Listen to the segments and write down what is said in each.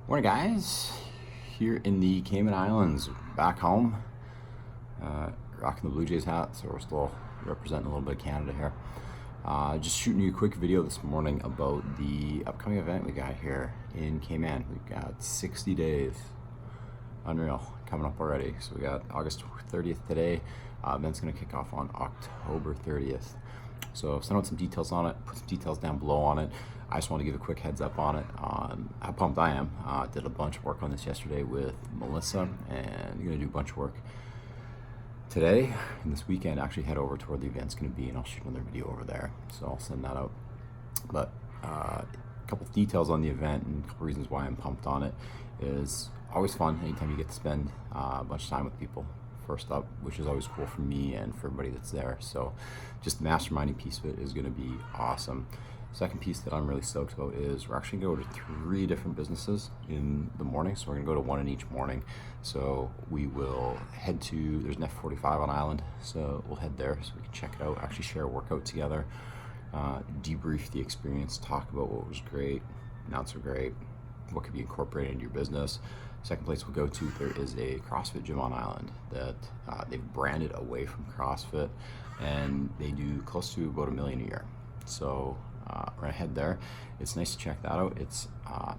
Morning, guys. Here in the Cayman Islands, back home, rocking the Blue Jays hat, so we're still representing a little bit of Canada here. Just shooting you a quick video this morning about the upcoming event we got here in Cayman. We've got 60 days, unreal, coming up already. So we got August 30th today. Event's gonna kick off on October 30th. So send out some details on it, put some details down below on it. I just want to give a quick heads up on it, on how pumped I am. Did a bunch of work on this yesterday with Melissa, and I'm gonna do a bunch of work today and this weekend. Actually head over to where the event's gonna be, and I'll shoot another video over there. So I'll send that out. But a couple of details on the event and a couple reasons why I'm pumped on it is always fun anytime you get to spend a bunch of time with people. First up, which is always cool for me and for everybody that's there. So just the masterminding piece of it is going to be awesome. Second piece that I'm really stoked about is we're actually going to go to 3 different businesses in the morning. So we're going to go to 1 in each morning. So we will head to, there's an F45 on island, so we'll head there so we can check it out, actually share a workout together, debrief the experience, talk about what was great, not so great, what could be incorporated into your business. Second place we'll go to, there is a CrossFit gym on island that they've branded away from CrossFit, and they do close to about $1 million a year. So we're gonna head there. It's nice to check that out. It's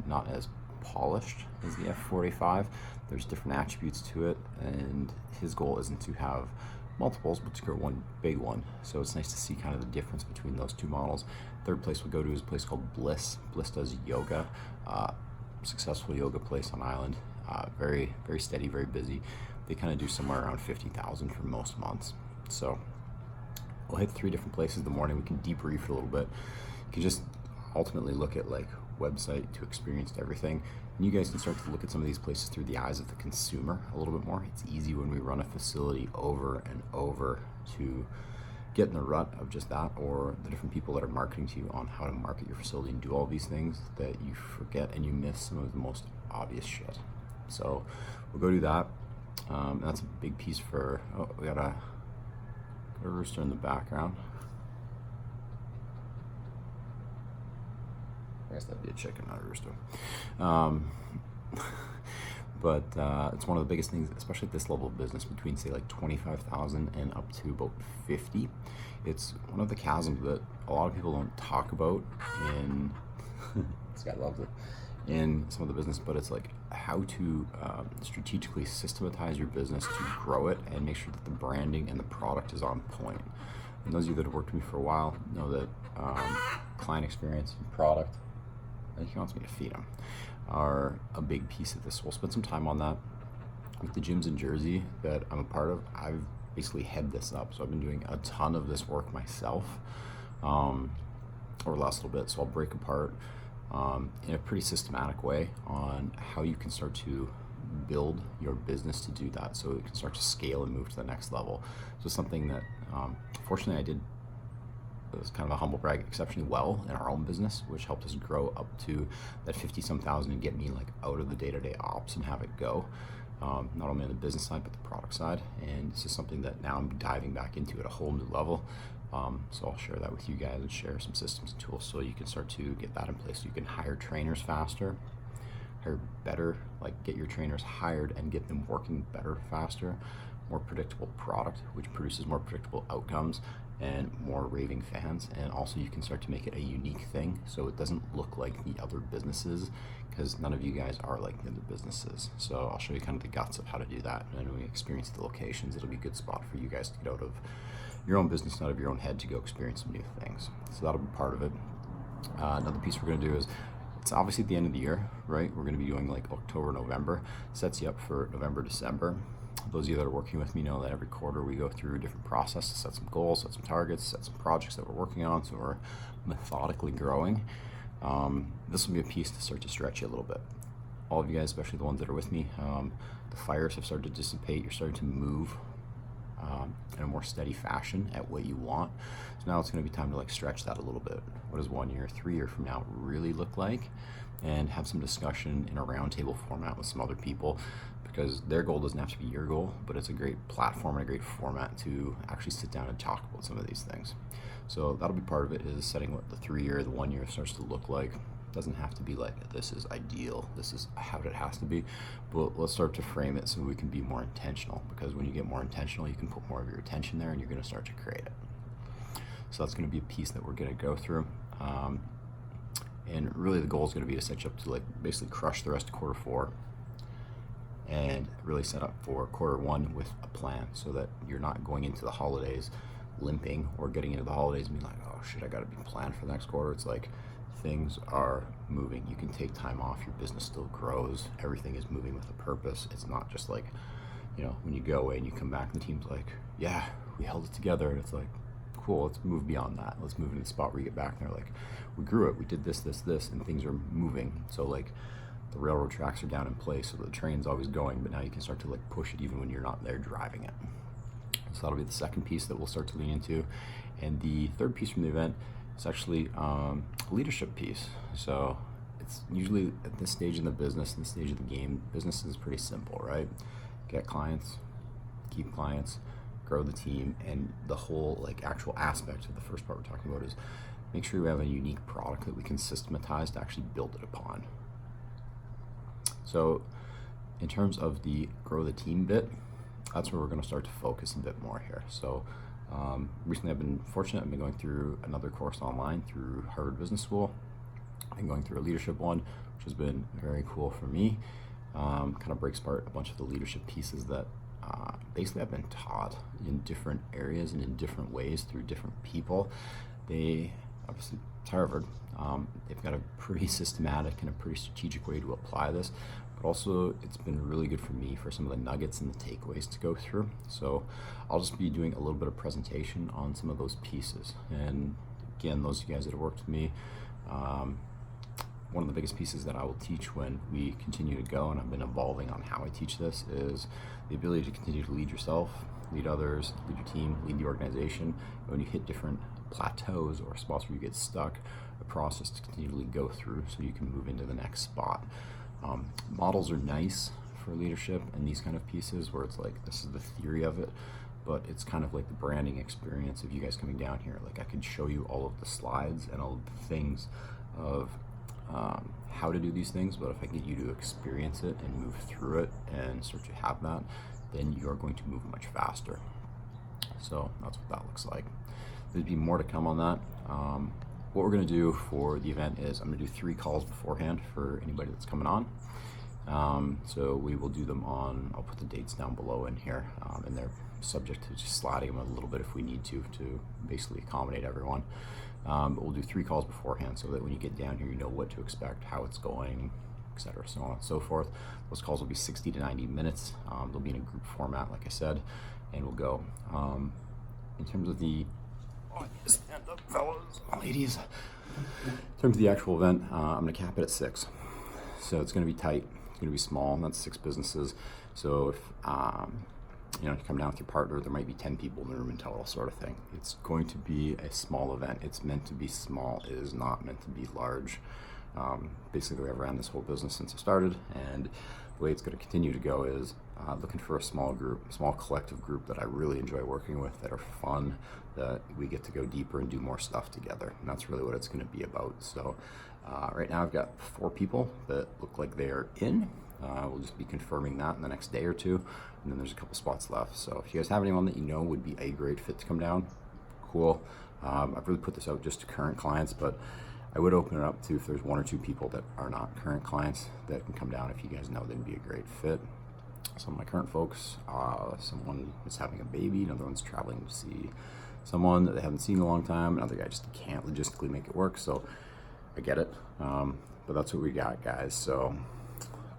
not as polished as the F45. There's different attributes to it, and his goal isn't to have multiples, but to create one big one. So it's nice to see kind of the difference between those 2 models. Third place we'll go to is a place called Bliss. Bliss does yoga. Successful yoga place on island. Very steady, very busy. They kind of do somewhere around 50,000 for most months. So we'll hit 3 different places in the morning. We can debrief a little bit. You can just ultimately look at like website to experience to everything. And you guys can start to look at some of these places through the eyes of the consumer a little bit more. It's easy when we run a facility over and over to get in the rut of just that, or the different people that are marketing to you on how to market your facility and do all these things, that you forget and you miss some of the most obvious shit. So we'll go do that. That's a big piece for, oh, we got a rooster in the background. I guess that'd be a chicken, not a rooster. But it's one of the biggest things, especially at this level of business, between say like 25,000 and up to about 50. It's one of the chasms that a lot of people don't talk about in, this guy loves it, in some of the business, but it's like how to strategically systematize your business to grow it and make sure that the branding and the product is on point. And those of you that have worked with me for a while know that client experience and product, I think he wants me to feed him, are a big piece of this. So we'll spend some time on that. With the gyms in Jersey that I'm a part of, I've basically head this up. So I've been doing a ton of this work myself over the last little bit. So I'll break apart in a pretty systematic way on how you can start to build your business to do that, so it can start to scale and move to the next level. So something that fortunately I did, it was kind of a humble brag, exceptionally well in our own business, which helped us grow up to that 50-some thousand and get me like out of the day-to-day ops and have it go. Not only on the business side, but the product side. And this is something that now I'm diving back into at a whole new level. So I'll share that with you guys and share some systems and tools so you can start to get that in place. So you can hire trainers faster, hire better, like get your trainers hired and get them working better, faster, more predictable product, which produces more predictable outcomes and more raving fans. And also you can start to make it a unique thing so it doesn't look like the other businesses, because none of you guys are like the other businesses. So I'll show you kind of the guts of how to do that. And when we experience the locations, it'll be a good spot for you guys to get out of your own business, out of your own head, to go experience some new things. So that'll be part of it. Another piece we're going to do is, it's obviously at the end of the year, right? We're going to be doing like October, November. Sets you up for November, December. Those of you that are working with me know that every quarter we go through a different process to set some goals, set some targets, set some projects that we're working on, so we're methodically growing. This will be a piece to start to stretch you a little bit. All of you guys, especially the ones that are with me, the fires have started to dissipate. You're starting to move in a more steady fashion at what you want. So now it's going to be time to like stretch that a little bit. What does 1 year, 3 year from now really look like? And have some discussion in a roundtable format with some other people, because their goal doesn't have to be your goal, but it's a great platform and a great format to actually sit down and talk about some of these things. So that'll be part of it, is setting what the 3 year, the 1 year starts to look like. Doesn't have to be like, this is ideal, this is how it has to be, but let's start to frame it so we can be more intentional, because when you get more intentional, you can put more of your attention there and you're going to start to create it. So that's going to be a piece that we're going to go through. And really the goal is going to be to set you up to like basically crush the rest of quarter 4 and really set up for quarter 1 with a plan, so that you're not going into the holidays limping, or getting into the holidays and being like, oh shit, I got to be planned for the next quarter. It's like things are moving. You can take time off. Your business still grows. Everything is moving with a purpose. It's not just like, you know, when you go away and you come back and the team's like, yeah, we held it together. And it's like, cool, let's move beyond that. Let's move into the spot where you get back and they're like, we grew it. We did this, and things are moving. So like the railroad tracks are down in place, so the train's always going, but now you can start to like push it even when you're not there driving it. So that'll be the second piece that we'll start to lean into. And the third piece from the event is actually a leadership piece. So it's usually at this stage in the business, in this stage of the game, business is pretty simple, right? Get clients, keep clients, grow the team, and the whole like actual aspect of the first part we're talking about is make sure we have a unique product that we can systematize to actually build it upon. So in terms of the grow the team bit, that's where we're going to start to focus a bit more here. So recently I've been fortunate. I've been going through another course online through Harvard Business School. I've been going through a leadership one, which has been very cool for me. Kind of breaks apart a bunch of the leadership pieces that basically I've been taught in different areas and in different ways through different people. They obviously, it's Harvard. They've got a pretty systematic and a pretty strategic way to apply this, but also it's been really good for me for some of the nuggets and the takeaways to go through. So I'll just be doing a little bit of presentation on some of those pieces. And again, those of you guys that have worked with me, one of the biggest pieces that I will teach when we continue to go, and I've been evolving on how I teach this, is the ability to continue to lead yourself, lead others, lead your team, lead the organization. And when you hit different plateaus or spots where you get stuck, a process to continually go through so you can move into the next spot. Models are nice for leadership and these kind of pieces where it's like, this is the theory of it, but it's kind of like the branding experience of you guys coming down here. Like I could show you all of the slides and all of the things of how to do these things, but if I get you to experience it and move through it and start to have that, then you're going to move much faster. So that's what that looks like. There'd be more to come on that. What we're going to do for the event is I'm going to do 3 calls beforehand for anybody that's coming on. So we will do them on, I'll put the dates down below in here, and they're subject to just sliding them a little bit if we need to basically accommodate everyone. But we'll do 3 calls beforehand so that when you get down here, you know what to expect, how it's going, etc., so on and so forth. Those calls will be 60 to 90 minutes. They'll be in a group format, like I said, and we'll go. In terms of the, stand up, fellas, ladies. In terms of the actual event, I'm going to cap it at 6. So it's going to be tight. It's going to be small, and that's 6 businesses. So if you come down with your partner, there might be 10 people in the room in total, sort of thing. It's going to be a small event. It's meant to be small. It is not meant to be large. Basically, I've ran this whole business since I started, and the way it's going to continue to go is looking for a small group, a small collective group that I really enjoy working with, that are fun, that we get to go deeper and do more stuff together. And that's really what it's going to be about. So right now I've got 4 people that look like they are in. We'll just be confirming that in the next day or 2, and then there's a couple spots left. So if you guys have anyone that you know would be a great fit to come down, cool. I've really put this out just to current clients, but I would open it up to if there's 1 or 2 people that are not current clients that can come down if you guys know they'd be a great fit. Some of my current folks, someone is having a baby, another one's traveling to see someone that they haven't seen in a long time, another guy just can't logistically make it work, so I get it. But that's what we got, guys. So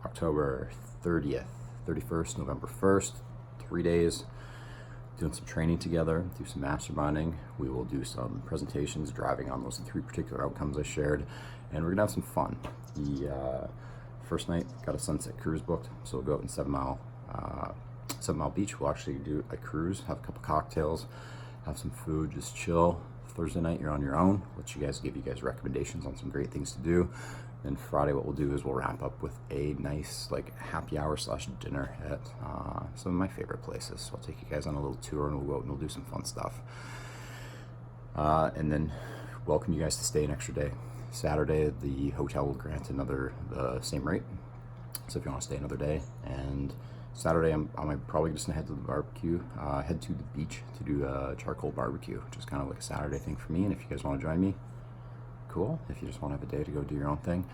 October 30th, 31st, November 1st, 3 days, doing some training together, do some masterminding. We will do some presentations driving on those 3 particular outcomes I shared, and we're gonna have some fun. The first night, got a sunset cruise booked, so we'll go out in 7 Mile Beach. We'll actually do a cruise, have a couple cocktails, have some food, just chill. Thursday night, you're on your own. Give you guys recommendations on some great things to do. And Friday, what we'll do is we'll wrap up with a nice happy hour / dinner at some of my favorite places. So I'll take you guys on a little tour, and we'll go out and we'll do some fun stuff. And then welcome you guys to stay an extra day. Saturday, the hotel will grant the same rate. So if you want to stay another day, and Saturday I'm probably just gonna head to the barbecue, head to the beach to do a charcoal barbecue, which is kind of like a Saturday thing for me. And if you guys want to join me, cool. If you just want to have a day to go do your own thing,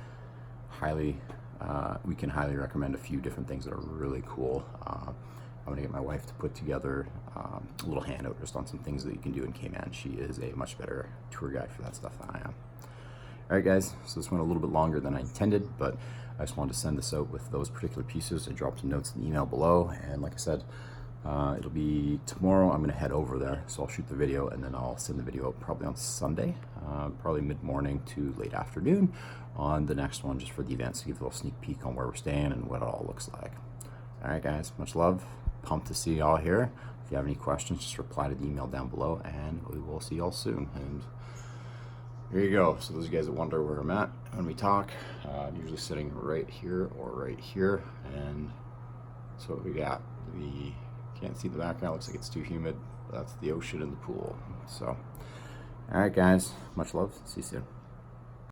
we can highly recommend a few different things that are really cool. I'm gonna get my wife to put together a little handout just on some things that you can do in Cayman. She is a much better tour guide for that stuff than I am. All right, guys, so this went a little bit longer than I intended, but I just wanted to send this out with those particular pieces. I dropped some notes in the email below, and like I said, it'll be tomorrow. I'm gonna head over there, so I'll shoot the video and then I'll send the video out probably on Sunday, probably mid-morning to late afternoon on the next one, just for the event, to give a little sneak peek on where we're staying and what it all looks like. All right, guys, much love. Pumped to see you all here. If you have any questions, just reply to the email down below, and we will see you all soon. And here you go. So those of you guys that wonder where I'm at when we talk, I'm usually sitting right here or right here. And so what we got, we can't see the background, looks like it's too humid. That's the ocean and the pool. So, all right, guys, much love. See you soon.